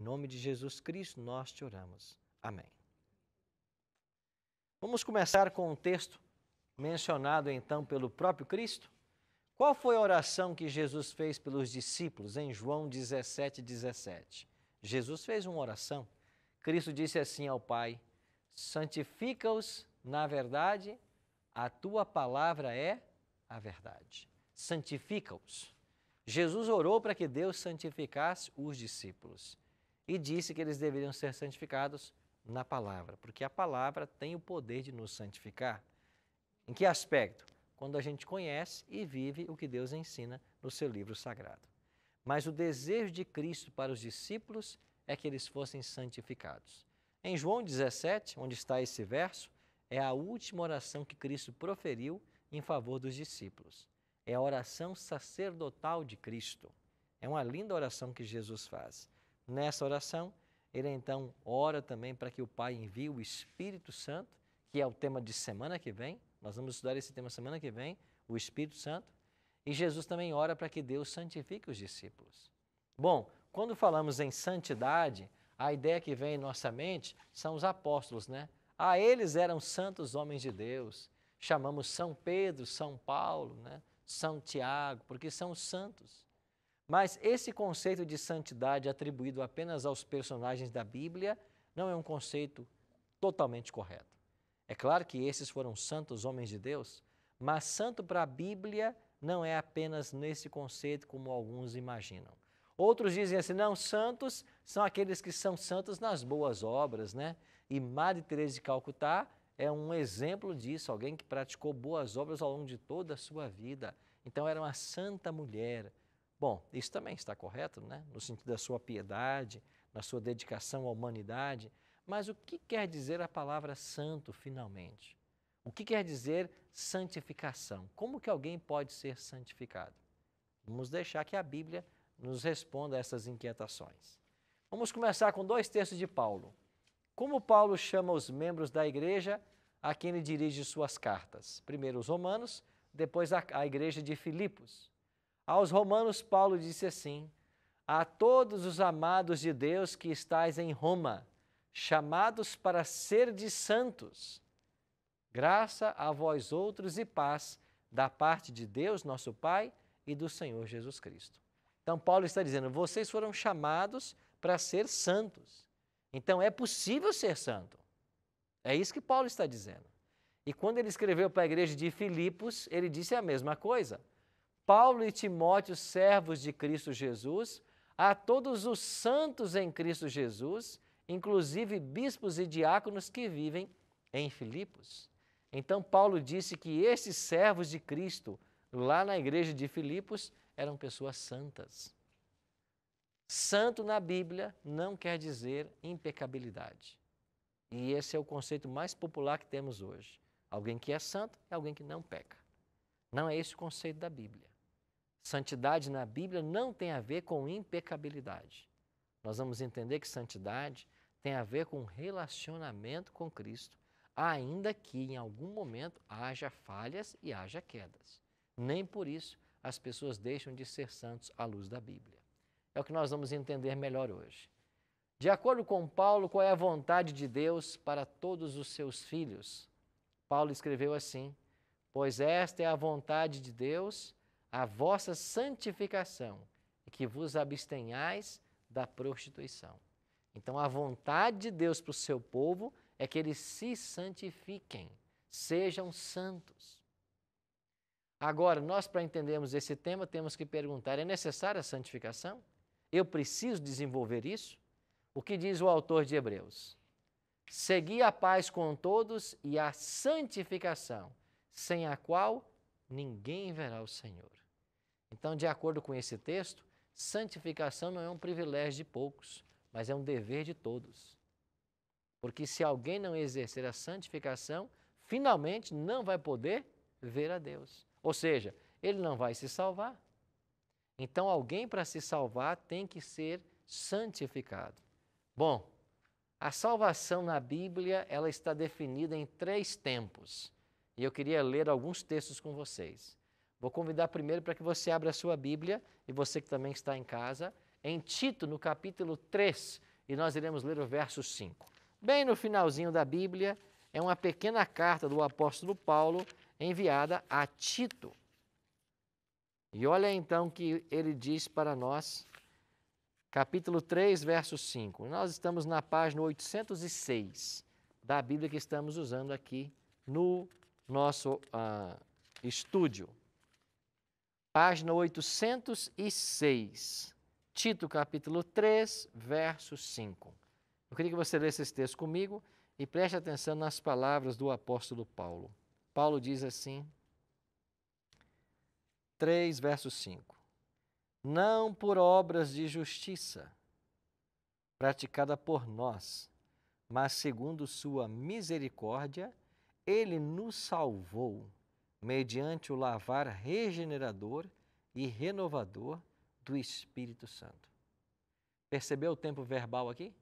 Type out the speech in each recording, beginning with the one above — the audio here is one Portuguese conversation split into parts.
Em nome de Jesus Cristo, nós te oramos. Amém. Vamos começar com um texto mencionado então pelo próprio Cristo. Qual foi a oração que Jesus fez pelos discípulos em João 17:17? Jesus fez uma oração. Cristo disse assim ao Pai: santifica-os na verdade, a tua palavra é a verdade. Santifica-os. Jesus orou para que Deus santificasse os discípulos e disse que eles deveriam ser santificados na palavra, porque a palavra tem o poder de nos santificar. Em que aspecto? Quando a gente conhece e vive o que Deus ensina no seu livro sagrado. Mas o desejo de Cristo para os discípulos é que eles fossem santificados. Em João 17, onde está esse verso, é a última oração que Cristo proferiu em favor dos discípulos. É a oração sacerdotal de Cristo. É uma linda oração que Jesus faz. Nessa oração, ele então ora também para que o Pai envie o Espírito Santo, que é o tema de semana que vem. Nós vamos estudar esse tema semana que vem, o Espírito Santo. E Jesus também ora para que Deus santifique os discípulos. Bom, quando falamos em santidade, a ideia que vem em nossa mente são os apóstolos, né? Eles eram santos homens de Deus. Chamamos São Pedro, São Paulo, né? São Tiago, porque são santos. Mas esse conceito de santidade atribuído apenas aos personagens da Bíblia não é um conceito totalmente correto. É claro que esses foram santos homens de Deus, mas santo para a Bíblia não é apenas nesse conceito como alguns imaginam. Outros dizem assim, não, santos são aqueles que são santos nas boas obras, né? E Madre Teresa de Calcutá é um exemplo disso, alguém que praticou boas obras ao longo de toda a sua vida. Então era uma santa mulher. Bom, isso também está correto, né? No sentido da sua piedade, na sua dedicação à humanidade. Mas o que quer dizer a palavra santo, finalmente? O que quer dizer santificação? Como que alguém pode ser santificado? Vamos deixar que a Bíblia nos responda a essas inquietações. Vamos começar com 2 textos de Paulo. Como Paulo chama os membros da igreja a quem ele dirige suas cartas? Primeiro os romanos, depois a igreja de Filipos. Aos romanos, Paulo disse assim, a todos os amados de Deus que estais em Roma, chamados para serdes santos, graça a vós outros e paz da parte de Deus, nosso Pai, e do Senhor Jesus Cristo. Então, Paulo está dizendo, vocês foram chamados para ser santos. Então, é possível ser santo. É isso que Paulo está dizendo. E quando ele escreveu para a igreja de Filipos, ele disse a mesma coisa. Paulo e Timóteo, servos de Cristo Jesus, a todos os santos em Cristo Jesus, inclusive bispos e diáconos que vivem em Filipos. Então, Paulo disse que esses servos de Cristo, lá na igreja de Filipos, eram pessoas santas. Santo na Bíblia não quer dizer impecabilidade. E esse é o conceito mais popular que temos hoje. Alguém que é santo é alguém que não peca. Não é esse o conceito da Bíblia. Santidade na Bíblia não tem a ver com impecabilidade. Nós vamos entender que santidade tem a ver com relacionamento com Cristo, ainda que em algum momento haja falhas e haja quedas. Nem por isso as pessoas deixam de ser santos à luz da Bíblia. É o que nós vamos entender melhor hoje. De acordo com Paulo, qual é a vontade de Deus para todos os seus filhos? Paulo escreveu assim, pois esta é a vontade de Deus, a vossa santificação, e que vos abstenhais da prostituição. Então, a vontade de Deus para o seu povo é que eles se santifiquem, sejam santos. Agora, nós para entendermos esse tema, temos que perguntar, é necessária a santificação? Eu preciso desenvolver isso? O que diz o autor de Hebreus? Segui a paz com todos e a santificação, sem a qual ninguém verá o Senhor. Então, de acordo com esse texto, santificação não é um privilégio de poucos, mas é um dever de todos. Porque se alguém não exercer a santificação, finalmente não vai poder ver a Deus. Ou seja, ele não vai se salvar. Então, alguém para se salvar tem que ser santificado. Bom, a salvação na Bíblia, ela está definida em 3 tempos. E eu queria ler alguns textos com vocês. Vou convidar primeiro para que você abra a sua Bíblia, e você que também está em casa, em Tito, no capítulo 3. e nós iremos ler o verso 5. Bem no finalzinho da Bíblia, é uma pequena carta do apóstolo Paulo enviada a Tito. E olha então que ele diz para nós, capítulo 3, verso 5. Nós estamos na página 806 da Bíblia que estamos usando aqui no nosso estúdio. Página 806, Tito, capítulo 3, verso 5. Eu queria que você lesse esse texto comigo e preste atenção nas palavras do apóstolo Paulo. Paulo diz assim, 3, verso 5. Não por obras de justiça, praticada por nós, mas segundo sua misericórdia, ele nos salvou, mediante o lavar regenerador e renovador do Espírito Santo. Percebeu o tempo verbal aqui?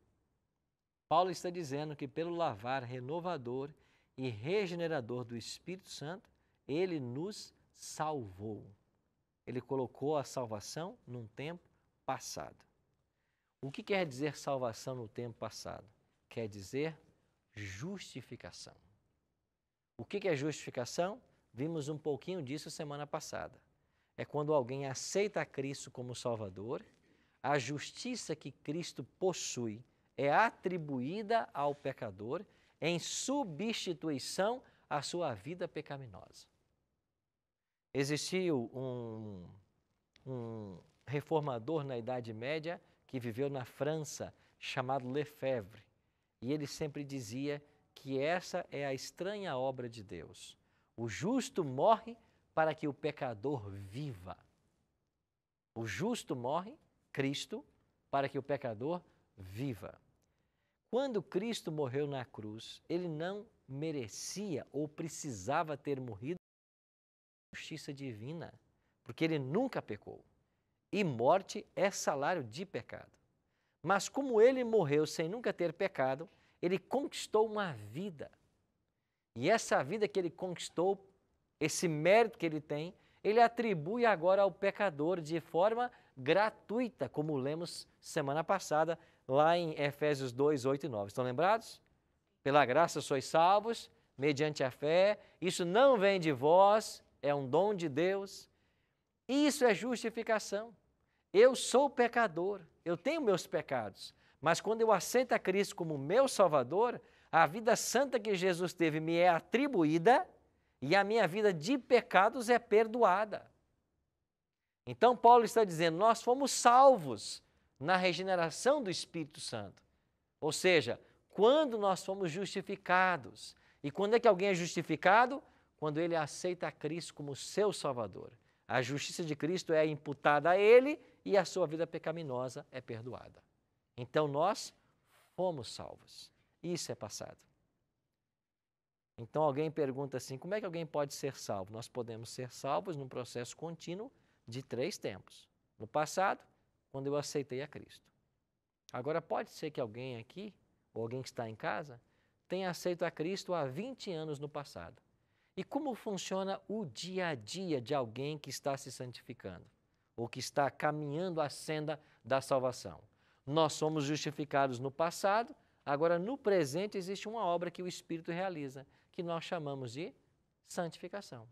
Paulo está dizendo que pelo lavar renovador e regenerador do Espírito Santo, ele nos salvou. Ele colocou a salvação num tempo passado. O que quer dizer salvação no tempo passado? Quer dizer justificação. O que é justificação? Vimos um pouquinho disso semana passada. É quando alguém aceita a Cristo como Salvador, a justiça que Cristo possui é atribuída ao pecador em substituição à sua vida pecaminosa. Existiu um reformador na Idade Média que viveu na França, chamado Lefebvre, e ele sempre dizia que essa é a estranha obra de Deus. O justo morre para que o pecador viva. O justo morre, Cristo, para que o pecador viva. Quando Cristo morreu na cruz, ele não merecia ou precisava ter morrido por justiça divina, porque ele nunca pecou. E morte é salário de pecado. Mas como ele morreu sem nunca ter pecado, ele conquistou uma vida. E essa vida que ele conquistou, esse mérito que ele tem, ele atribui agora ao pecador de forma gratuita, como lemos semana passada, lá em Efésios 2, 8 e 9. Estão lembrados? Pela graça sois salvos, mediante a fé. Isso não vem de vós, é um dom de Deus. Isso é justificação. Eu sou pecador, eu tenho meus pecados, mas quando eu aceito a Cristo como meu Salvador, a vida santa que Jesus teve me é atribuída e a minha vida de pecados é perdoada. Então Paulo está dizendo, nós fomos salvos na regeneração do Espírito Santo. Ou seja, quando nós fomos justificados. E quando é que alguém é justificado? Quando ele aceita a Cristo como seu Salvador. A justiça de Cristo é imputada a ele e a sua vida pecaminosa é perdoada. Então nós fomos salvos. Isso é passado. Então alguém pergunta assim, como é que alguém pode ser salvo? Nós podemos ser salvos num processo contínuo de 3 tempos. No passado, quando eu aceitei a Cristo. Agora pode ser que alguém aqui, ou alguém que está em casa, tenha aceito a Cristo há 20 anos no passado. E como funciona o dia a dia de alguém que está se santificando? Ou que está caminhando a senda da salvação? Nós somos justificados no passado, agora no presente existe uma obra que o Espírito realiza, que nós chamamos de santificação.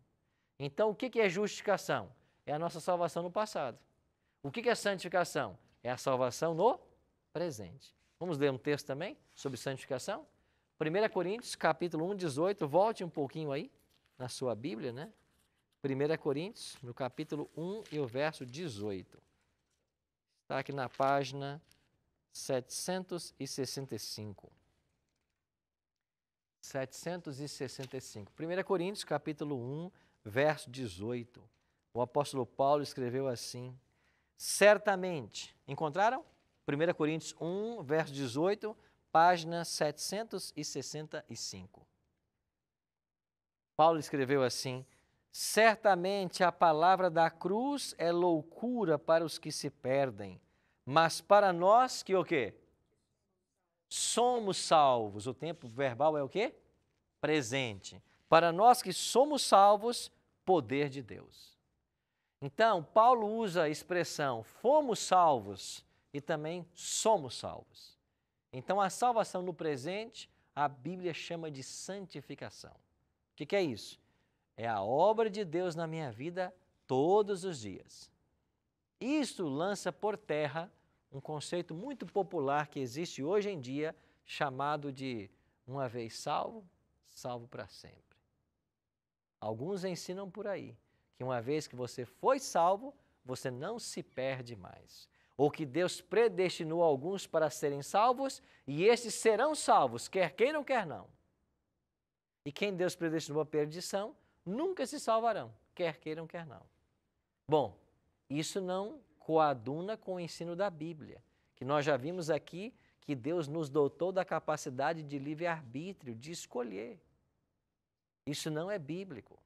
Então o que é justificação? É a nossa salvação no passado. O que é santificação? É a salvação no presente. Vamos ler um texto também sobre santificação? 1 Coríntios, capítulo 1, 18, volte um pouquinho aí na sua Bíblia, né? 1 Coríntios, no capítulo 1 e o verso 18. Está aqui na página 765. 765. 1 Coríntios, capítulo 1, verso 18. O apóstolo Paulo escreveu assim, certamente, encontraram? 1 Coríntios 1, verso 18, página 765. Paulo escreveu assim, certamente a palavra da cruz é loucura para os que se perdem, mas para nós que o quê? Somos salvos. O tempo verbal é o quê? Presente. Para nós que somos salvos, poder de Deus. Então, Paulo usa a expressão fomos salvos e também somos salvos. Então, a salvação no presente, a Bíblia chama de santificação. O que é isso? É a obra de Deus na minha vida todos os dias. Isso lança por terra um conceito muito popular que existe hoje em dia, chamado de uma vez salvo, salvo para sempre. Alguns ensinam por aí que uma vez que você foi salvo, você não se perde mais. Ou que Deus predestinou alguns para serem salvos e estes serão salvos, quer queiram, quer não. E quem Deus predestinou à perdição, nunca se salvarão, quer queiram, quer não. Bom, isso não coaduna com o ensino da Bíblia, que nós já vimos aqui que Deus nos dotou da capacidade de livre-arbítrio, de escolher. Isso não é bíblico.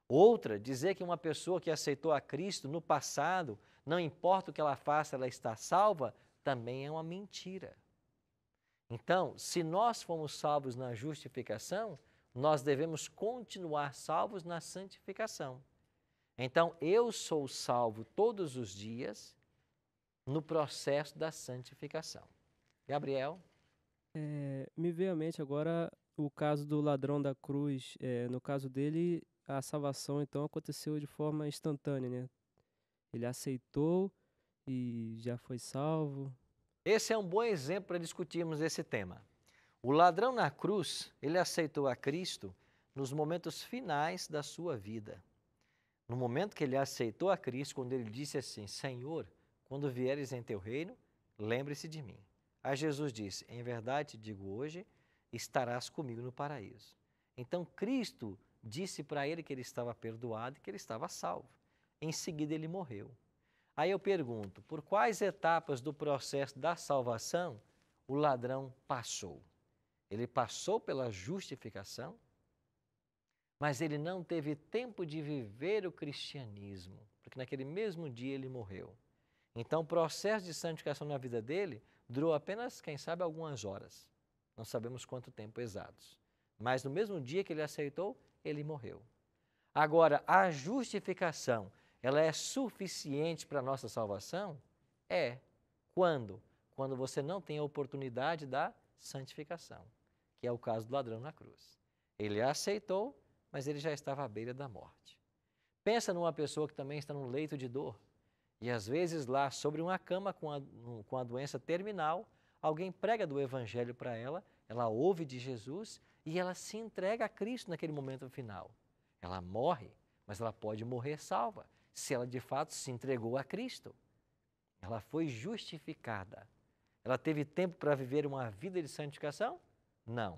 Outra, dizer que uma pessoa que aceitou a Cristo no passado, não importa o que ela faça, ela está salva, também é uma mentira. Então, se nós fomos salvos na justificação, nós devemos continuar salvos na santificação. Então, eu sou salvo todos os dias no processo da santificação. Gabriel? Me veio à mente agora o caso do ladrão da cruz. No caso dele, a salvação então aconteceu de forma instantânea, né? Ele aceitou e já foi salvo. Esse é um bom exemplo para discutirmos esse tema. O ladrão na cruz, ele aceitou a Cristo nos momentos finais da sua vida. No momento que ele aceitou a Cristo, quando ele disse assim, Senhor, quando vieres em teu reino, lembre-se de mim. Aí Jesus disse, em verdade te digo hoje, estarás comigo no paraíso. Então Cristo disse para ele que ele estava perdoado e que ele estava salvo. Em seguida ele morreu. Aí eu pergunto, por quais etapas do processo da salvação o ladrão passou? Ele passou pela justificação, mas ele não teve tempo de viver o cristianismo, porque naquele mesmo dia ele morreu. Então o processo de santificação na vida dele durou apenas, quem sabe, algumas horas. Não sabemos quanto tempo exatos. Mas no mesmo dia que ele aceitou, ele morreu. Agora, a justificação, ela é suficiente para a nossa salvação? É. Quando? Quando você não tem a oportunidade da santificação, que é o caso do ladrão na cruz. Ele aceitou, mas ele já estava à beira da morte. Pensa numa pessoa que também está num leito de dor, e às vezes lá, sobre uma cama com a doença terminal, alguém prega do Evangelho para ela, ela ouve de Jesus e ela se entrega a Cristo naquele momento final. Ela morre, mas ela pode morrer salva, se ela de fato se entregou a Cristo. Ela foi justificada. Ela teve tempo para viver uma vida de santificação? Não.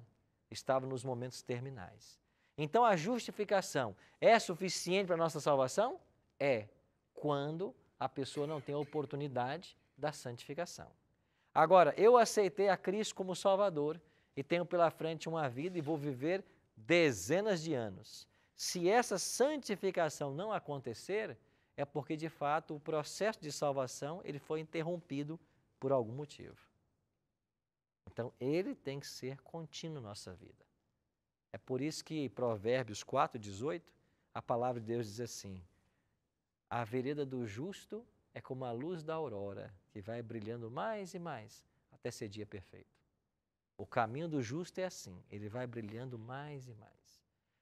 Estava nos momentos terminais. Então a justificação é suficiente para a nossa salvação? É, quando a pessoa não tem a oportunidade da santificação. Agora, eu aceitei a Cristo como Salvador e tenho pela frente uma vida e vou viver dezenas de anos. Se essa santificação não acontecer, é porque de fato o processo de salvação ele foi interrompido por algum motivo. Então, ele tem que ser contínuo na nossa vida. É por isso que Provérbios 4:18, a palavra de Deus diz assim, a vereda do justo é como a luz da aurora, que vai brilhando mais e mais, até ser dia perfeito. O caminho do justo é assim, ele vai brilhando mais e mais.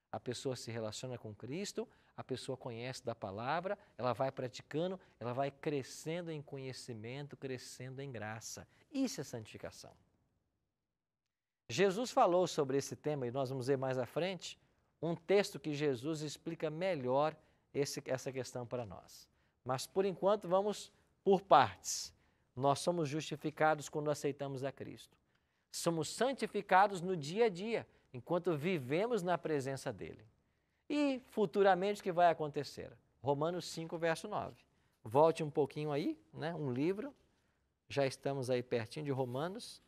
A pessoa se relaciona com Cristo, a pessoa conhece da palavra, ela vai praticando, ela vai crescendo em conhecimento, crescendo em graça. Isso é santificação. Jesus falou sobre esse tema, e nós vamos ver mais à frente, um texto que Jesus explica melhor essa questão para nós. Mas, por enquanto, vamos por partes. Nós somos justificados quando aceitamos a Cristo. Somos santificados no dia a dia, enquanto vivemos na presença dEle. E, futuramente, o que vai acontecer? Romanos 5, verso 9. Volte um pouquinho aí, né, um livro. Já estamos aí pertinho de Romanos,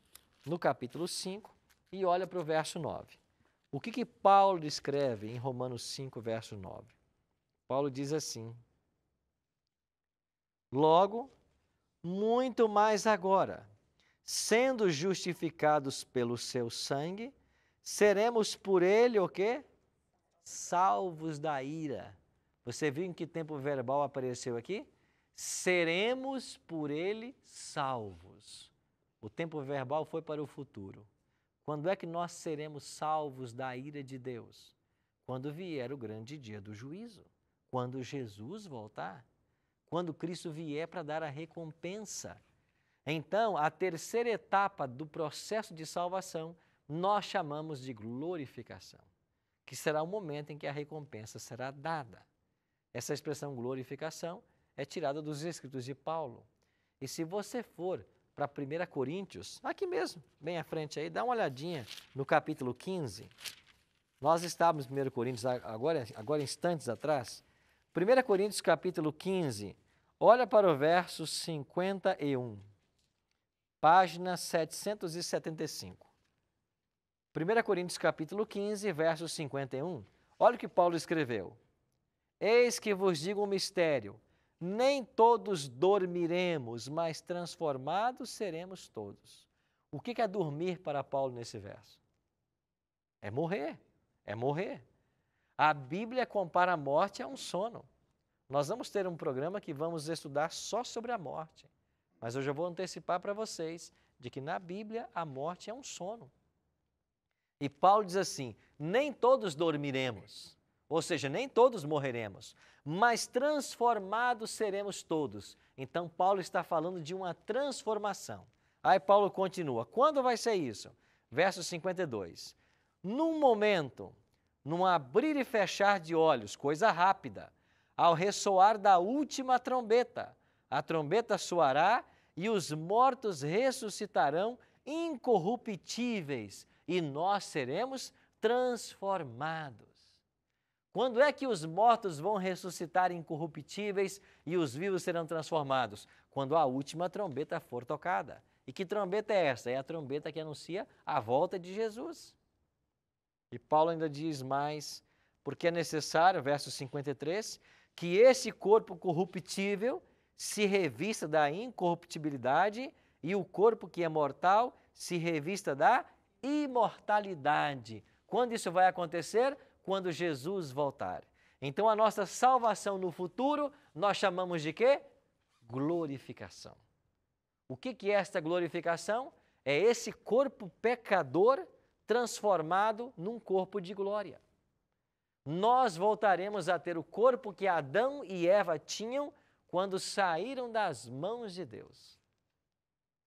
no capítulo 5, e olha para o verso 9. O que Paulo escreve em Romanos 5, verso 9? Paulo diz assim, logo, muito mais agora, sendo justificados pelo seu sangue, seremos por ele o quê? Salvos da ira. Você viu em que tempo verbal apareceu aqui? Seremos por ele salvos. O tempo verbal foi para o futuro. Quando é que nós seremos salvos da ira de Deus? Quando vier o grande dia do juízo. Quando Jesus voltar. Quando Cristo vier para dar a recompensa. Então, a terceira etapa do processo de salvação, nós chamamos de glorificação, que será o momento em que a recompensa será dada. Essa expressão glorificação é tirada dos escritos de Paulo. E se você for para 1 Coríntios, aqui mesmo, bem à frente aí, dá uma olhadinha no capítulo 15. Nós estávamos em 1 Coríntios agora instantes atrás. 1 Coríntios capítulo 15, olha para o verso 51. Página 775. 1 Coríntios capítulo 15, verso 51. Olha o que Paulo escreveu. Eis que vos digo um mistério. Nem todos dormiremos, mas transformados seremos todos. O que é dormir para Paulo nesse verso? É morrer, é morrer. A Bíblia compara a morte a um sono. Nós vamos ter um programa que vamos estudar só sobre a morte. Mas eu já vou antecipar para vocês de que na Bíblia a morte é um sono. E Paulo diz assim, nem todos dormiremos, ou seja, nem todos morreremos, mas transformados seremos todos. Então Paulo está falando de uma transformação. Aí Paulo continua, quando vai ser isso? Verso 52. Num momento, num abrir e fechar de olhos, coisa rápida, ao ressoar da última trombeta, a trombeta soará e os mortos ressuscitarão incorruptíveis e nós seremos transformados. Quando é que os mortos vão ressuscitar incorruptíveis e os vivos serão transformados? Quando a última trombeta for tocada. E que trombeta é essa? É a trombeta que anuncia a volta de Jesus. E Paulo ainda diz mais, porque é necessário, verso 53, que esse corpo corruptível se revista da incorruptibilidade e o corpo que é mortal se revista da imortalidade. Quando isso vai acontecer? Quando Jesus voltar. Então a nossa salvação no futuro nós chamamos de quê? Glorificação. O que é esta glorificação? É esse corpo pecador transformado num corpo de glória. Nós voltaremos a ter o corpo que Adão e Eva tinham quando saíram das mãos de Deus.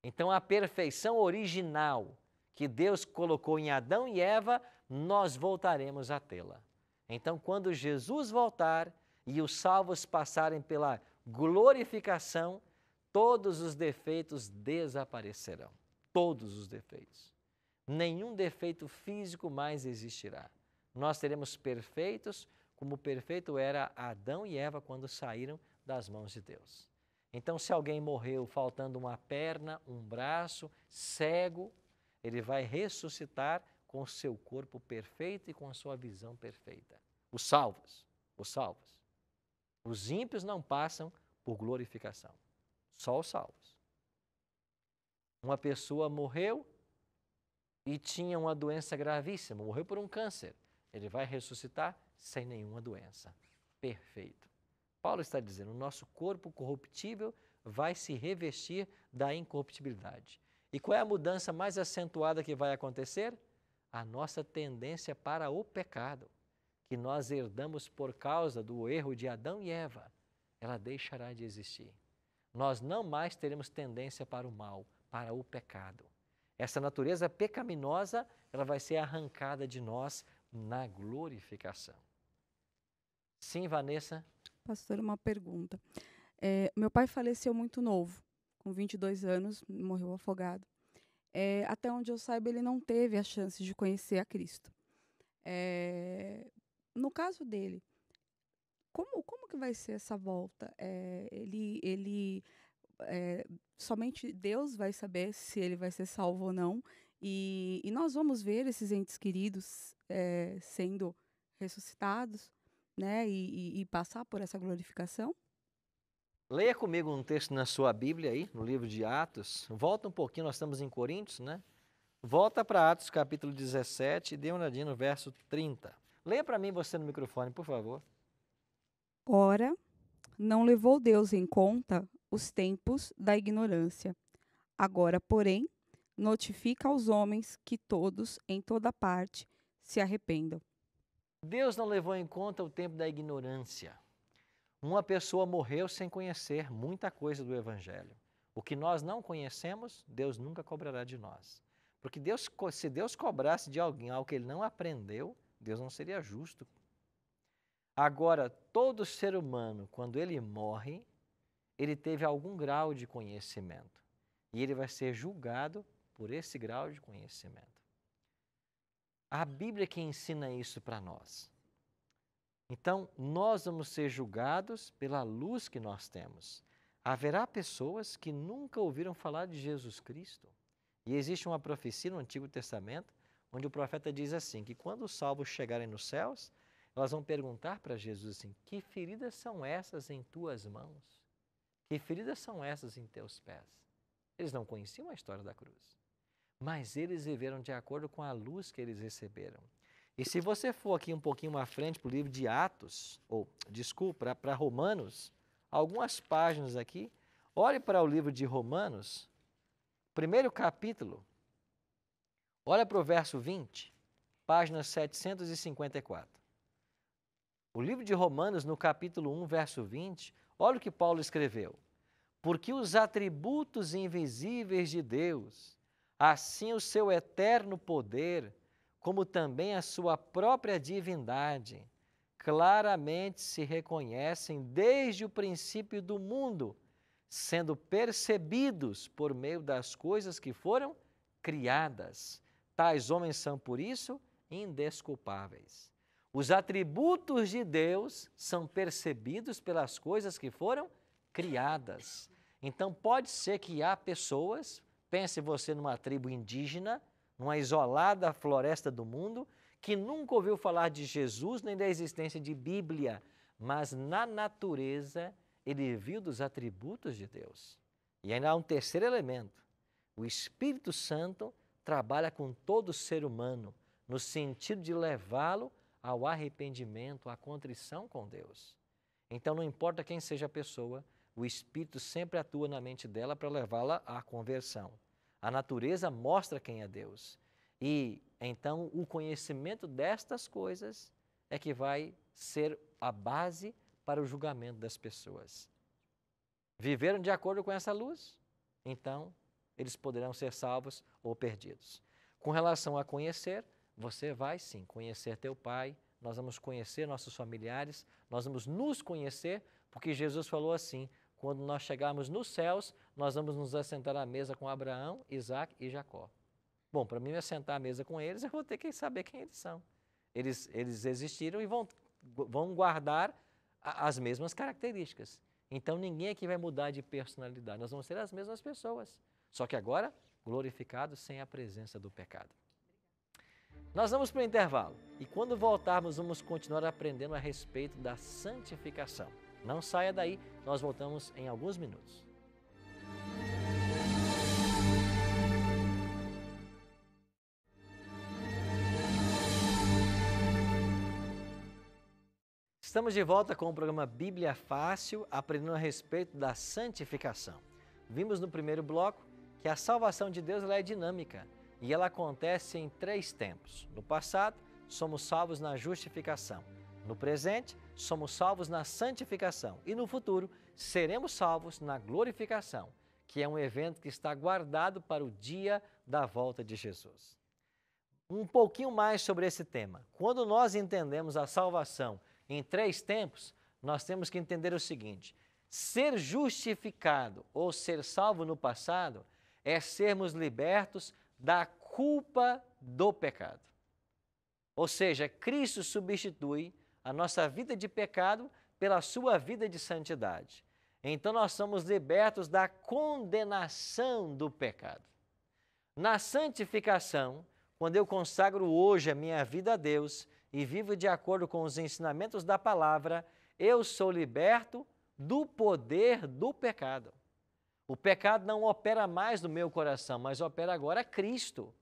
Então, a perfeição original que Deus colocou em Adão e Eva, nós voltaremos a tê-la. Então, quando Jesus voltar e os salvos passarem pela glorificação, todos os defeitos desaparecerão. Todos os defeitos. Nenhum defeito físico mais existirá. Nós seremos perfeitos, como perfeito era Adão e Eva quando saíram das mãos de Deus. Então, se alguém morreu faltando uma perna, um braço, cego, ele vai ressuscitar com o seu corpo perfeito e com a sua visão perfeita. Os salvos. Os ímpios não passam por glorificação, só os salvos. Uma pessoa morreu e tinha uma doença gravíssima, morreu por um câncer. Ele vai ressuscitar sem nenhuma doença. Perfeito. Paulo está dizendo, o nosso corpo corruptível vai se revestir da incorruptibilidade. E qual é a mudança mais acentuada que vai acontecer? A nossa tendência para o pecado, que nós herdamos por causa do erro de Adão e Eva, ela deixará de existir. Nós não mais teremos tendência para o mal, para o pecado. Essa natureza pecaminosa, ela vai ser arrancada de nós na glorificação. Sim, Vanessa? Pastor, uma pergunta. Meu pai faleceu muito novo, com 22 anos, morreu afogado. Até onde eu saiba, ele não teve a chance de conhecer a Cristo. No caso dele, como que vai ser essa volta? Somente Deus vai saber se ele vai ser salvo ou não. E nós vamos ver esses entes queridos sendo ressuscitados, né, e passar por essa glorificação? Leia comigo um texto na sua Bíblia aí, no livro de Atos. Volta um pouquinho, nós estamos em Coríntios, né? Volta para Atos capítulo 17 e dê uma olhadinha no verso 30. Leia para mim você no microfone, por favor. Ora, não levou Deus em conta os tempos da ignorância. Agora, porém, notifica aos homens que todos, em toda parte, se arrependam. Deus não levou em conta o tempo da ignorância. Uma pessoa morreu sem conhecer muita coisa do Evangelho. O que nós não conhecemos, Deus nunca cobrará de nós. Porque se Deus cobrasse de alguém algo que ele não aprendeu, Deus não seria justo. Agora, todo ser humano, quando ele morre, ele teve algum grau de conhecimento. E ele vai ser julgado por esse grau de conhecimento. A Bíblia que ensina isso para nós. Então, nós vamos ser julgados pela luz que nós temos. Haverá pessoas que nunca ouviram falar de Jesus Cristo. E existe uma profecia no Antigo Testamento, onde o profeta diz assim, que quando os salvos chegarem nos céus, elas vão perguntar para Jesus assim, que feridas são essas em tuas mãos? Que feridas são essas em teus pés? Eles não conheciam a história da cruz, mas eles viveram de acordo com a luz que eles receberam. E se você for aqui um pouquinho mais frente para o livro de Atos, para Romanos, algumas páginas aqui, olhe para o livro de Romanos, primeiro capítulo, olha para o verso 20, página 754. O livro de Romanos, no capítulo 1, verso 20, olha o que Paulo escreveu. Porque os atributos invisíveis de Deus, assim o seu eterno poder, como também a sua própria divindade, claramente se reconhecem desde o princípio do mundo, sendo percebidos por meio das coisas que foram criadas. Tais homens são, por isso, indesculpáveis. Os atributos de Deus são percebidos pelas coisas que foram criadas. Então, pode ser que há pessoas, pense você numa tribo indígena, numa isolada floresta do mundo, que nunca ouviu falar de Jesus nem da existência de Bíblia, mas na natureza ele viu dos atributos de Deus. E ainda há um terceiro elemento. O Espírito Santo trabalha com todo ser humano, no sentido de levá-lo ao arrependimento, à contrição com Deus. Então, não importa quem seja a pessoa, o Espírito sempre atua na mente dela para levá-la à conversão. A natureza mostra quem é Deus. E, então, o conhecimento destas coisas é que vai ser a base para o julgamento das pessoas. Viveram de acordo com essa luz? Então, eles poderão ser salvos ou perdidos. Com relação a conhecer, você vai sim conhecer teu pai, nós vamos conhecer nossos familiares, nós vamos nos conhecer, porque Jesus falou assim, quando nós chegarmos nos céus, nós vamos nos assentar à mesa com Abraão, Isaac e Jacó. Bom, para mim me assentar à mesa com eles, eu vou ter que saber quem eles são. Eles existiram e vão guardar as mesmas características. Então ninguém aqui vai mudar de personalidade, nós vamos ser as mesmas pessoas, só que agora glorificados sem a presença do pecado. Nós vamos para o intervalo e quando voltarmos vamos continuar aprendendo a respeito da santificação. Não saia daí, nós voltamos em alguns minutos. Estamos de volta com o programa Bíblia Fácil, aprendendo a respeito da santificação. Vimos no primeiro bloco que a salvação de Deus ela é dinâmica e ela acontece em 3 tempos. No passado, somos salvos na justificação. No presente, somos salvos na santificação. E no futuro, seremos salvos na glorificação, que é um evento que está guardado para o dia da volta de Jesus. Um pouquinho mais sobre esse tema. Quando nós entendemos a salvação em 3 tempos, nós temos que entender o seguinte: ser justificado ou ser salvo no passado é sermos libertos da culpa do pecado. Ou seja, Cristo substitui a nossa vida de pecado pela sua vida de santidade. Então nós somos libertos da condenação do pecado. Na santificação, quando eu consagro hoje a minha vida a Deus e vivo de acordo com os ensinamentos da palavra, eu sou liberto do poder do pecado. O pecado não opera mais no meu coração, mas opera agora Cristo.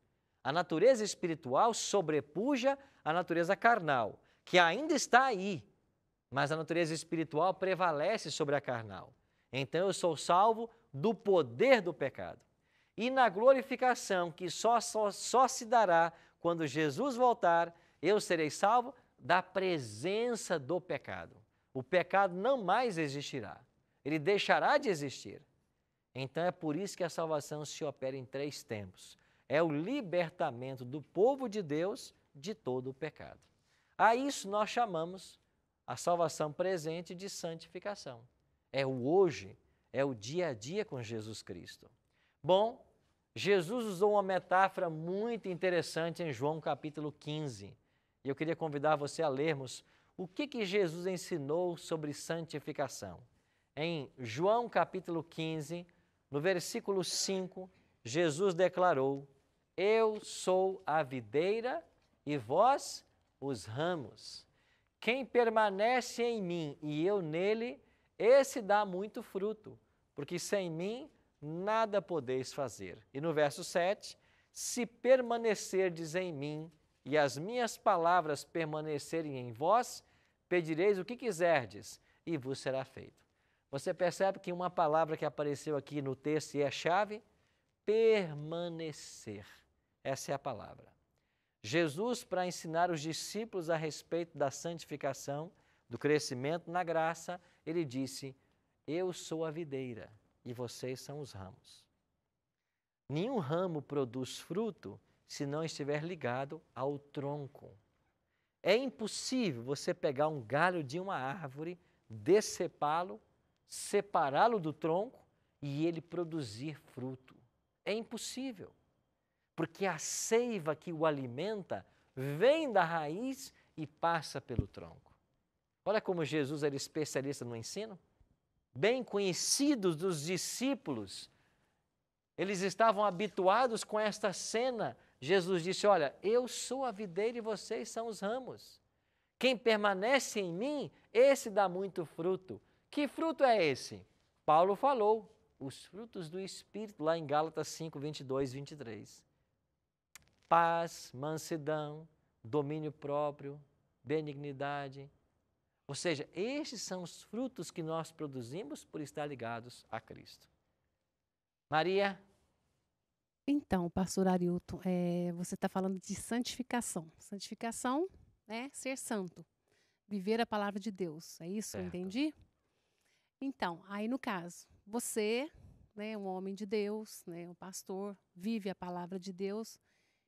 A natureza espiritual sobrepuja a natureza carnal, que ainda está aí, mas a natureza espiritual prevalece sobre a carnal. Então eu sou salvo do poder do pecado. E na glorificação, que só se dará quando Jesus voltar, eu serei salvo da presença do pecado. O pecado não mais existirá, ele deixará de existir. Então é por isso que a salvação se opera em 3 tempos. É o libertamento do povo de Deus de todo o pecado. A isso nós chamamos a salvação presente de santificação. É o hoje, é o dia a dia com Jesus Cristo. Bom, Jesus usou uma metáfora muito interessante em João capítulo 15. E eu queria convidar você a lermos o que Jesus ensinou sobre santificação. Em João capítulo 15, no versículo 5, Jesus declarou: eu sou a videira e vós os ramos. Quem permanece em mim e eu nele, esse dá muito fruto, porque sem mim nada podeis fazer. E no verso 7, se permanecerdes em mim e as minhas palavras permanecerem em vós, pedireis o que quiserdes e vos será feito. Você percebe que uma palavra que apareceu aqui no texto e é chave? Permanecer. Essa é a palavra. Jesus, para ensinar os discípulos a respeito da santificação, do crescimento na graça, ele disse: eu sou a videira e vocês são os ramos. Nenhum ramo produz fruto se não estiver ligado ao tronco. É impossível você pegar um galho de uma árvore, decepá-lo, separá-lo do tronco e ele produzir fruto. É impossível, porque a seiva que o alimenta vem da raiz e passa pelo tronco. Olha como Jesus era especialista no ensino. Bem conhecidos dos discípulos, eles estavam habituados com esta cena. Jesus disse: olha, eu sou a videira e vocês são os ramos. Quem permanece em mim, esse dá muito fruto. Que fruto é esse? Paulo falou, os frutos do Espírito, lá em Gálatas 5, 22, 23. Paz, mansidão, domínio próprio, benignidade. Ou seja, estes são os frutos que nós produzimos por estar ligados a Cristo. Maria? Então, pastor Arilton, você está falando de santificação. Santificação é ser santo, viver a palavra de Deus. É isso? Certo. Entendi? Então, aí no caso, você, né, um homem de Deus, né, um pastor, vive a palavra de Deus.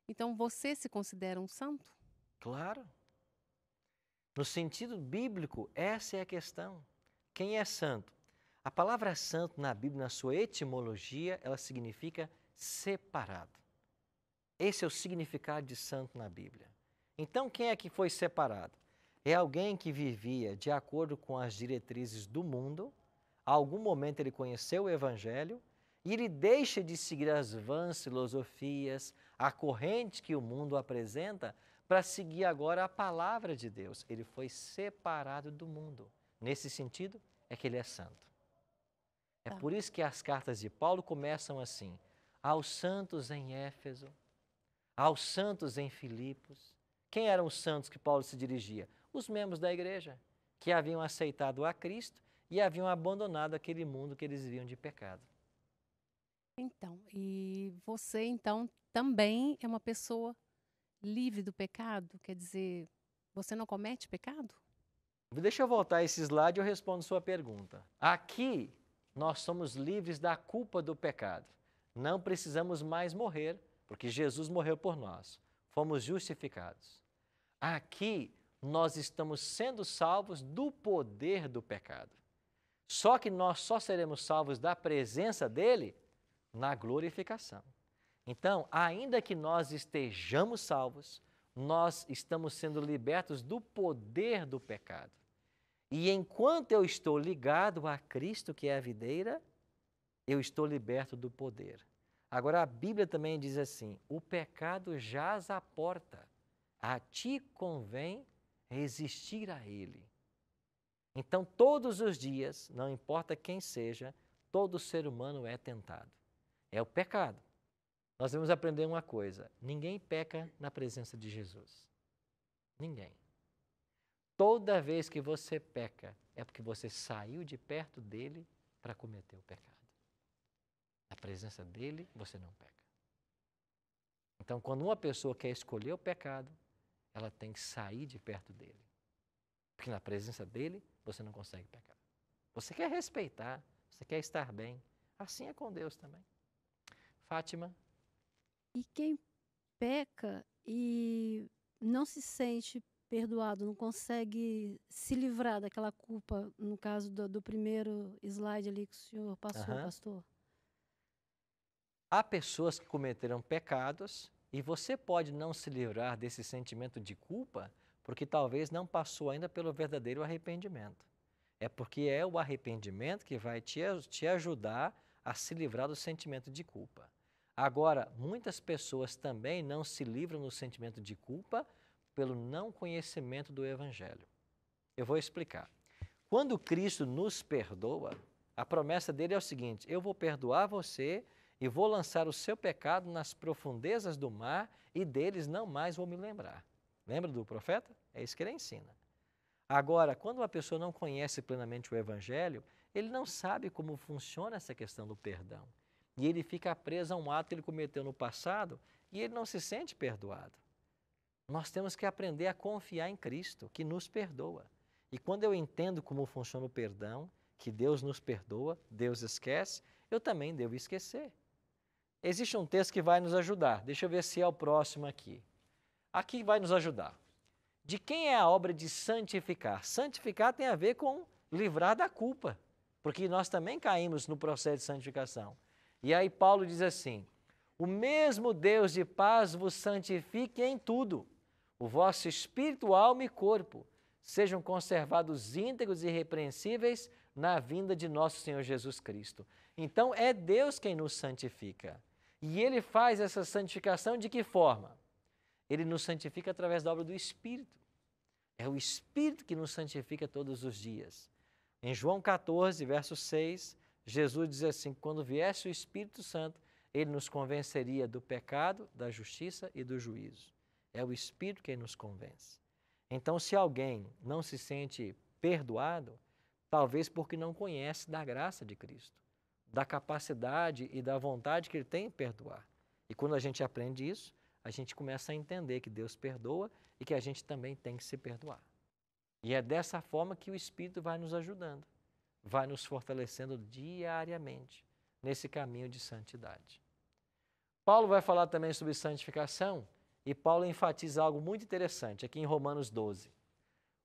Então, você se considera um santo? Claro. No sentido bíblico, essa é a questão. Quem é santo? A palavra santo na Bíblia, na sua etimologia, ela significa separado. Esse é o significado de santo na Bíblia. Então, quem é que foi separado? É alguém que vivia de acordo com as diretrizes do mundo, a algum momento ele conheceu o Evangelho e ele deixa de seguir as vãs filosofias, a corrente que o mundo apresenta, para seguir agora a palavra de Deus. Ele foi separado do mundo. Nesse sentido, é que ele é santo. É por isso que as cartas de Paulo começam assim: aos santos em Éfeso, aos santos em Filipos. Quem eram os santos que Paulo se dirigia? Os membros da igreja, que haviam aceitado a Cristo e haviam abandonado aquele mundo que eles viviam de pecado. Então, e você, então, também é uma pessoa livre do pecado? Quer dizer, você não comete pecado? Deixa eu voltar a esse slide e eu respondo sua pergunta. Aqui, nós somos livres da culpa do pecado. Não precisamos mais morrer, porque Jesus morreu por nós. Fomos justificados. Aqui, nós estamos sendo salvos do poder do pecado. Só que nós só seremos salvos da presença dele na glorificação. Então, ainda que nós estejamos salvos, nós estamos sendo libertos do poder do pecado. E enquanto eu estou ligado a Cristo, que é a videira, eu estou liberto do poder. Agora, a Bíblia também diz assim: o pecado jaz à porta, a ti convém resistir a ele. Então, todos os dias, não importa quem seja, todo ser humano é tentado. É o pecado. Nós devemos aprender uma coisa: ninguém peca na presença de Jesus. Ninguém. Toda vez que você peca, é porque você saiu de perto dele para cometer o pecado. Na presença dele, você não peca. Então, quando uma pessoa quer escolher o pecado, ela tem que sair de perto dele. Porque na presença dele, você não consegue pecar. Você quer respeitar, você quer estar bem. Assim é com Deus também. Fátima? E quem peca e não se sente perdoado, não consegue se livrar daquela culpa, no caso do primeiro slide ali que o senhor passou, pastor? Há pessoas que cometeram pecados e você pode não se livrar desse sentimento de culpa porque talvez não passou ainda pelo verdadeiro arrependimento. É porque é o arrependimento que vai te ajudar a se livrar do sentimento de culpa. Agora, muitas pessoas também não se livram do sentimento de culpa pelo não conhecimento do Evangelho. Eu vou explicar. Quando Cristo nos perdoa, a promessa dele é o seguinte: eu vou perdoar você e vou lançar o seu pecado nas profundezas do mar e deles não mais vou me lembrar. Lembra do profeta? É isso que ele ensina. Agora, quando uma pessoa não conhece plenamente o Evangelho, ele não sabe como funciona essa questão do perdão. E ele fica preso a um ato que ele cometeu no passado e ele não se sente perdoado. Nós temos que aprender a confiar em Cristo, que nos perdoa. E quando eu entendo como funciona o perdão, que Deus nos perdoa, Deus esquece, eu também devo esquecer. Existe um texto que vai nos ajudar. Deixa eu ver se é o próximo aqui. Aqui vai nos ajudar. De quem é a obra de santificar? Santificar tem a ver com livrar da culpa, porque nós também caímos no processo de santificação. E aí Paulo diz assim: o mesmo Deus de paz vos santifique em tudo, o vosso espírito, alma e corpo sejam conservados íntegros e irrepreensíveis na vinda de nosso Senhor Jesus Cristo. Então é Deus quem nos santifica. E Ele faz essa santificação de que forma? Ele nos santifica através da obra do Espírito. É o Espírito que nos santifica todos os dias. Em João 14, verso 6, Jesus diz assim: quando viesse o Espírito Santo, Ele nos convenceria do pecado, da justiça e do juízo. É o Espírito quem nos convence. Então, se alguém não se sente perdoado, talvez porque não conhece da graça de Cristo, da capacidade e da vontade que Ele tem em perdoar. E quando a gente aprende isso, a gente começa a entender que Deus perdoa e que a gente também tem que se perdoar. E é dessa forma que o Espírito vai nos ajudando, vai nos fortalecendo diariamente nesse caminho de santidade. Paulo vai falar também sobre santificação e Paulo enfatiza algo muito interessante aqui em Romanos 12.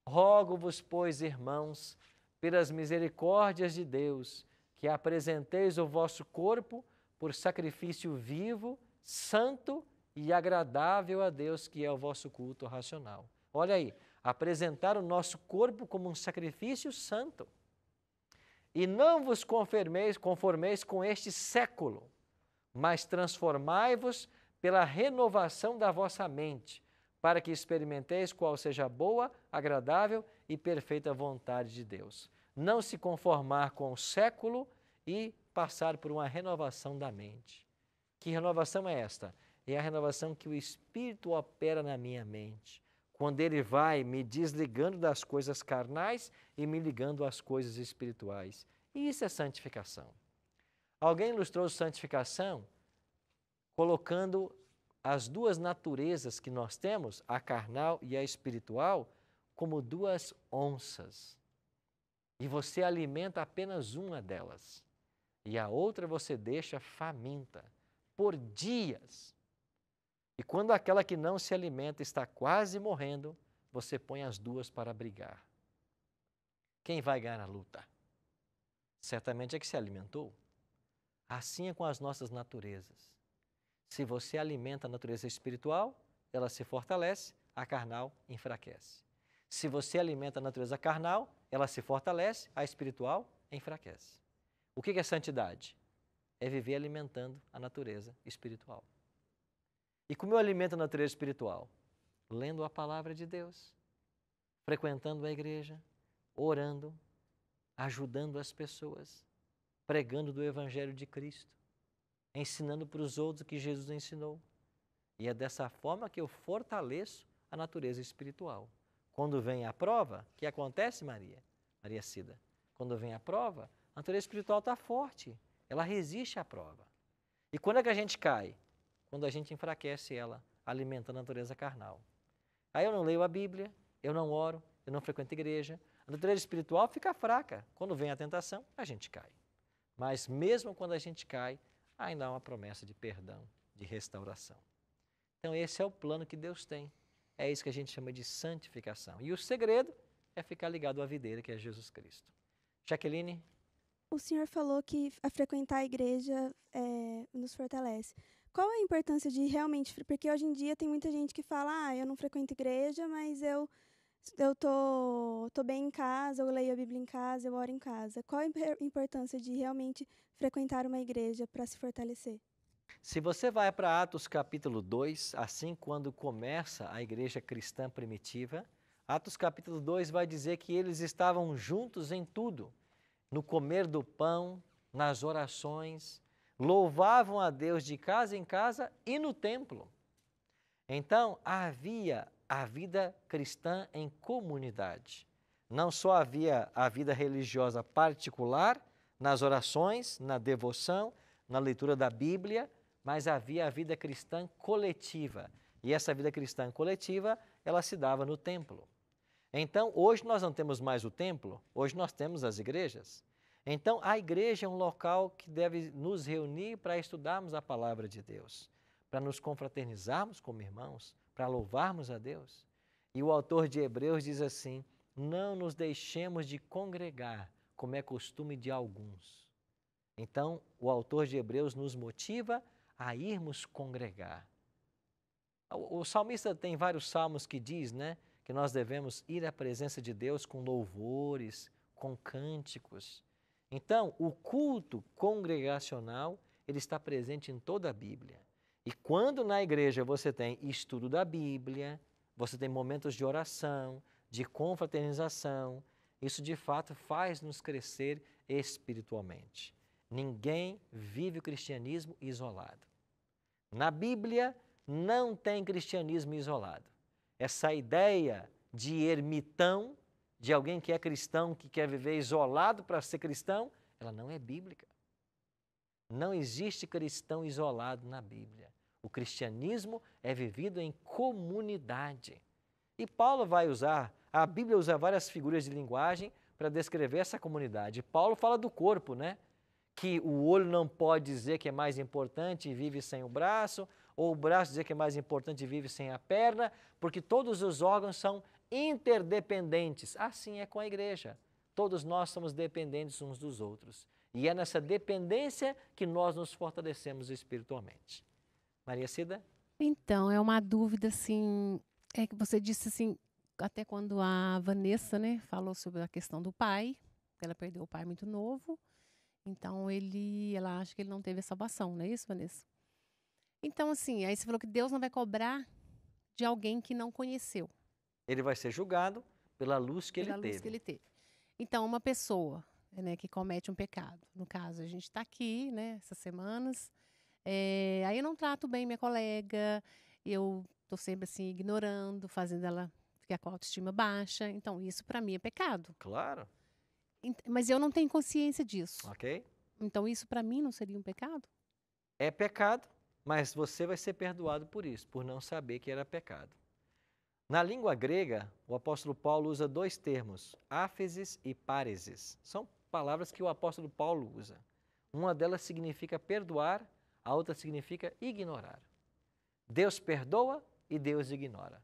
Rogo-vos, pois, irmãos, pelas misericórdias de Deus, que apresenteis o vosso corpo por sacrifício vivo, santo e agradável a Deus, que é o vosso culto racional. Olha aí, apresentar o nosso corpo como um sacrifício santo. E não vos conformeis com este século, mas transformai-vos pela renovação da vossa mente, para que experimenteis qual seja a boa, agradável e perfeita vontade de Deus. Não se conformar com o século e passar por uma renovação da mente. Que renovação é esta? É a renovação que o Espírito opera na minha mente, quando Ele vai me desligando das coisas carnais e me ligando às coisas espirituais. E isso é santificação. Alguém ilustrou santificação colocando as duas naturezas que nós temos, a carnal e a espiritual, como duas onças. E você alimenta apenas uma delas. E a outra você deixa faminta por dias. E quando aquela que não se alimenta está quase morrendo, você põe as duas para brigar. Quem vai ganhar a luta? Certamente é que se alimentou. Assim é com as nossas naturezas. Se você alimenta a natureza espiritual, ela se fortalece, a carnal enfraquece. Se você alimenta a natureza carnal, ela se fortalece, a espiritual enfraquece. O que é santidade? É viver alimentando a natureza espiritual. E como eu alimento a natureza espiritual? Lendo a palavra de Deus, frequentando a igreja, orando, ajudando as pessoas, pregando do Evangelho de Cristo, ensinando para os outros o que Jesus ensinou. E é dessa forma que eu fortaleço a natureza espiritual. Quando vem a prova, o que acontece, Maria Cida? Quando vem a prova, a natureza espiritual está forte, ela resiste à prova. E quando é que a gente cai? Quando a gente enfraquece ela, alimentando a natureza carnal. Aí eu não leio a Bíblia, eu não oro, eu não frequento a igreja. A natureza espiritual fica fraca. Quando vem a tentação, a gente cai. Mas mesmo quando a gente cai, ainda há uma promessa de perdão, de restauração. Então esse é o plano que Deus tem. É isso que a gente chama de santificação. E o segredo é ficar ligado à videira, que é Jesus Cristo. Jaqueline? O senhor falou que a frequentar a igreja nos fortalece. Qual a importância de realmente... Porque hoje em dia tem muita gente que fala, eu não frequento igreja, mas eu tô bem em casa, eu leio a Bíblia em casa, eu oro em casa. Qual a importância de realmente frequentar uma igreja para se fortalecer? Se você vai para Atos capítulo 2, assim quando começa a igreja cristã primitiva, Atos capítulo 2 vai dizer que eles estavam juntos em tudo, no comer do pão, nas orações, louvavam a Deus de casa em casa e no templo. Então, havia a vida cristã em comunidade. Não só havia a vida religiosa particular, nas orações, na devoção, na leitura da Bíblia, mas havia a vida cristã coletiva. E essa vida cristã coletiva, ela se dava no templo. Então, hoje nós não temos mais o templo, hoje nós temos as igrejas. Então, a igreja é um local que deve nos reunir para estudarmos a palavra de Deus, para nos confraternizarmos como irmãos, para louvarmos a Deus. E o autor de Hebreus diz assim, não nos deixemos de congregar, como é costume de alguns. Então, o autor de Hebreus nos motiva a irmos congregar. O salmista tem vários salmos que diz, que nós devemos ir à presença de Deus com louvores, com cânticos. Então, o culto congregacional, ele está presente em toda a Bíblia. E quando na igreja você tem estudo da Bíblia, você tem momentos de oração, de confraternização, isso de fato faz nos crescer espiritualmente. Ninguém vive o cristianismo isolado. Na Bíblia não tem cristianismo isolado. Essa ideia de ermitão, de alguém que é cristão, que quer viver isolado para ser cristão, ela não é bíblica. Não existe cristão isolado na Bíblia. O cristianismo é vivido em comunidade. E Paulo vai usar, a Bíblia usa várias figuras de linguagem para descrever essa comunidade. Paulo fala do corpo, que o olho não pode dizer que é mais importante e vive sem o braço, ou o braço dizer que é mais importante e vive sem a perna, porque todos os órgãos são interdependentes. Assim é com a igreja. Todos nós somos dependentes uns dos outros. E é nessa dependência que nós nos fortalecemos espiritualmente. Maria Cida? Então, é uma dúvida, assim, que você disse, assim, até quando a Vanessa, falou sobre a questão do pai, ela perdeu o pai muito novo, então ela acha que ele não teve a salvação, não é isso, Vanessa? Então, assim, aí você falou que Deus não vai cobrar de alguém que não conheceu. Ele vai ser julgado pela luz que ele teve. Então, uma pessoa, que comete um pecado, no caso, a gente está aqui, essas semanas, aí eu não trato bem minha colega, eu estou sempre assim ignorando, fazendo ela ficar com a autoestima baixa, então isso para mim é pecado. Claro. Mas eu não tenho consciência disso. Ok. Então isso para mim não seria um pecado? É pecado, mas você vai ser perdoado por isso, por não saber que era pecado. Na língua grega, o apóstolo Paulo usa dois termos, áfesis e páresis. São palavras que o apóstolo Paulo usa. Uma delas significa perdoar, a outra significa ignorar. Deus perdoa e Deus ignora.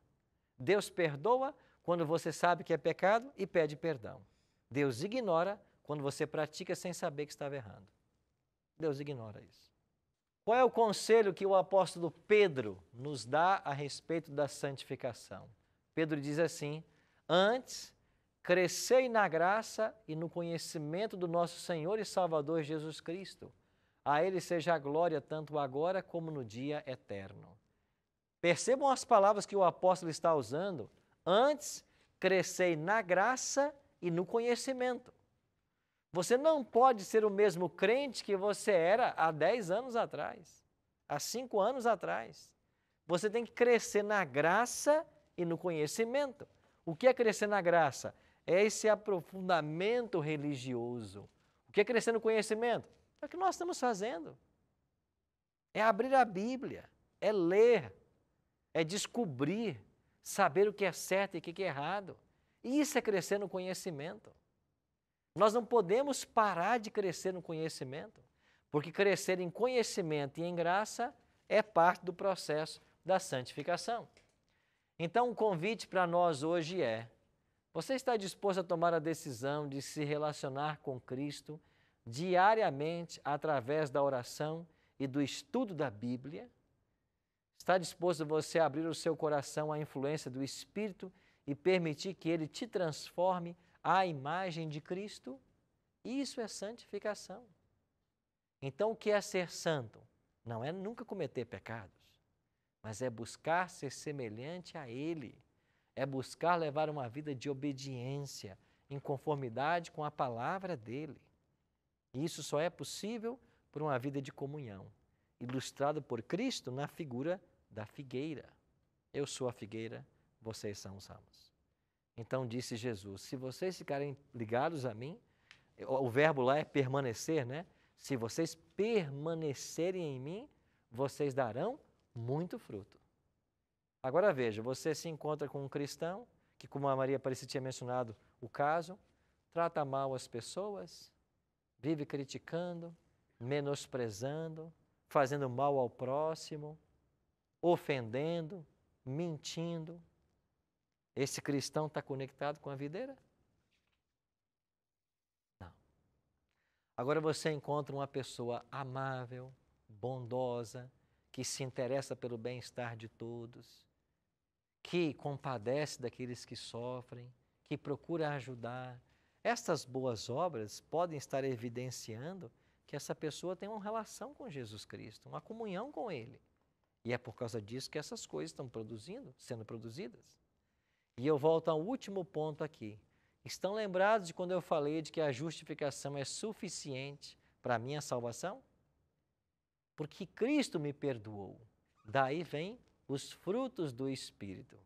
Deus perdoa quando você sabe que é pecado e pede perdão. Deus ignora quando você pratica sem saber que estava errando. Deus ignora isso. Qual é o conselho que o apóstolo Pedro nos dá a respeito da santificação? Pedro diz assim, antes, crescei na graça e no conhecimento do nosso Senhor e Salvador Jesus Cristo. A Ele seja a glória tanto agora como no dia eterno. Percebam as palavras que o apóstolo está usando. Antes, crescei na graça e no conhecimento. Você não pode ser o mesmo crente que você era há 10 anos atrás, há 5 anos atrás. Você tem que crescer na graça e no conhecimento. O que é crescer na graça? É esse aprofundamento religioso. O que é crescer no conhecimento? É o que nós estamos fazendo. É abrir a Bíblia, é ler, é descobrir, saber o que é certo e o que é errado. Isso é crescer no conhecimento. Nós não podemos parar de crescer no conhecimento, porque crescer em conhecimento e em graça é parte do processo da santificação. Então, o convite para nós hoje é: você está disposto a tomar a decisão de se relacionar com Cristo diariamente através da oração e do estudo da Bíblia? Está disposto você a abrir o seu coração à influência do Espírito e permitir que Ele te transforme à imagem de Cristo? Isso é santificação. Então, o que é ser santo? Não é nunca cometer pecados, mas é buscar ser semelhante a Ele. É buscar levar uma vida de obediência, em conformidade com a palavra dEle. E isso só é possível por uma vida de comunhão, ilustrado por Cristo na figura da figueira. Eu sou a figueira, vocês são os ramos. Então disse Jesus: se vocês ficarem ligados a mim, o verbo lá é permanecer, né? Se vocês permanecerem em mim, vocês darão muito fruto. Agora veja, você se encontra com um cristão que, como a Maria Aparecida tinha mencionado o caso, trata mal as pessoas, vive criticando, menosprezando, fazendo mal ao próximo, ofendendo, mentindo. Esse cristão está conectado com a videira? Não. Agora você encontra uma pessoa amável, bondosa, que se interessa pelo bem-estar de todos, que compadece daqueles que sofrem, que procura ajudar. Estas boas obras podem estar evidenciando que essa pessoa tem uma relação com Jesus Cristo, uma comunhão com Ele. E é por causa disso que essas coisas estão sendo produzidas. E eu volto ao último ponto aqui. Estão lembrados de quando eu falei de que a justificação é suficiente para a minha salvação? Porque Cristo me perdoou. Daí vem os frutos do Espírito.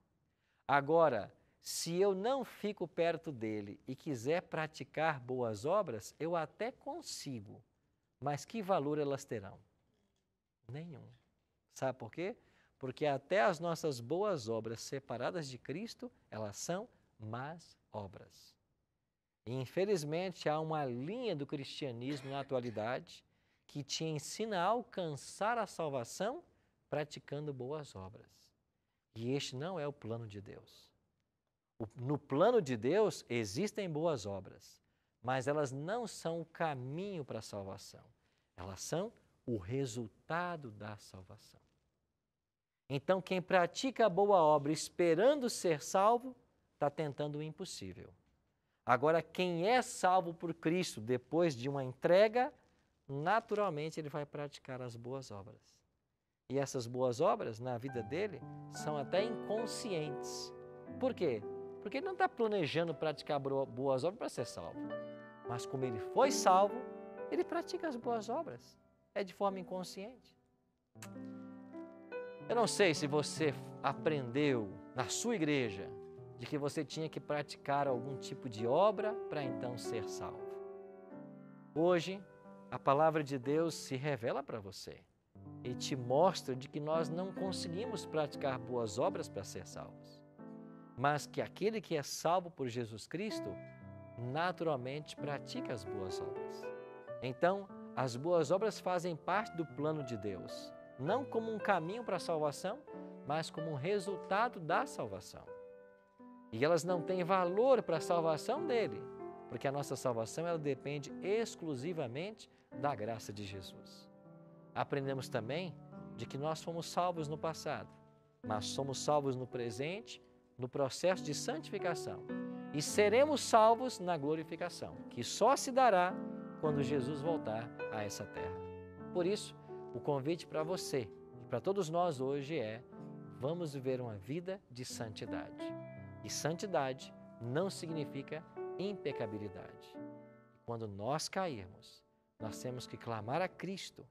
Agora, se eu não fico perto dele e quiser praticar boas obras, eu até consigo, mas que valor elas terão? Nenhum. Sabe por quê? Porque até as nossas boas obras separadas de Cristo, elas são más obras. E infelizmente há uma linha do cristianismo na atualidade que te ensina a alcançar a salvação praticando boas obras. E este não é o plano de Deus. No plano de Deus existem boas obras, mas elas não são o caminho para a salvação. Elas são o resultado da salvação. Então, quem pratica a boa obra esperando ser salvo, está tentando o impossível. Agora, quem é salvo por Cristo depois de uma entrega, naturalmente ele vai praticar as boas obras. E essas boas obras, na vida dele, são até inconscientes. Por quê? Porque ele não está planejando praticar boas obras para ser salvo. Mas como ele foi salvo, ele pratica as boas obras. É de forma inconsciente. Eu não sei se você aprendeu na sua igreja de que você tinha que praticar algum tipo de obra para então ser salvo. Hoje, a palavra de Deus se revela para você e te mostra de que nós não conseguimos praticar boas obras para ser salvos, mas que aquele que é salvo por Jesus Cristo naturalmente pratica as boas obras. Então, as boas obras fazem parte do plano de Deus, não como um caminho para a salvação, mas como um resultado da salvação. E elas não têm valor para a salvação dele, porque a nossa salvação ela depende exclusivamente da graça de Jesus. Aprendemos também de que nós fomos salvos no passado, mas somos salvos no presente, no processo de santificação. E seremos salvos na glorificação, que só se dará quando Jesus voltar a essa terra. Por isso, o convite para você e para todos nós hoje é: vamos viver uma vida de santidade. E santidade não significa impecabilidade. Quando nós cairmos, nós temos que clamar a Cristo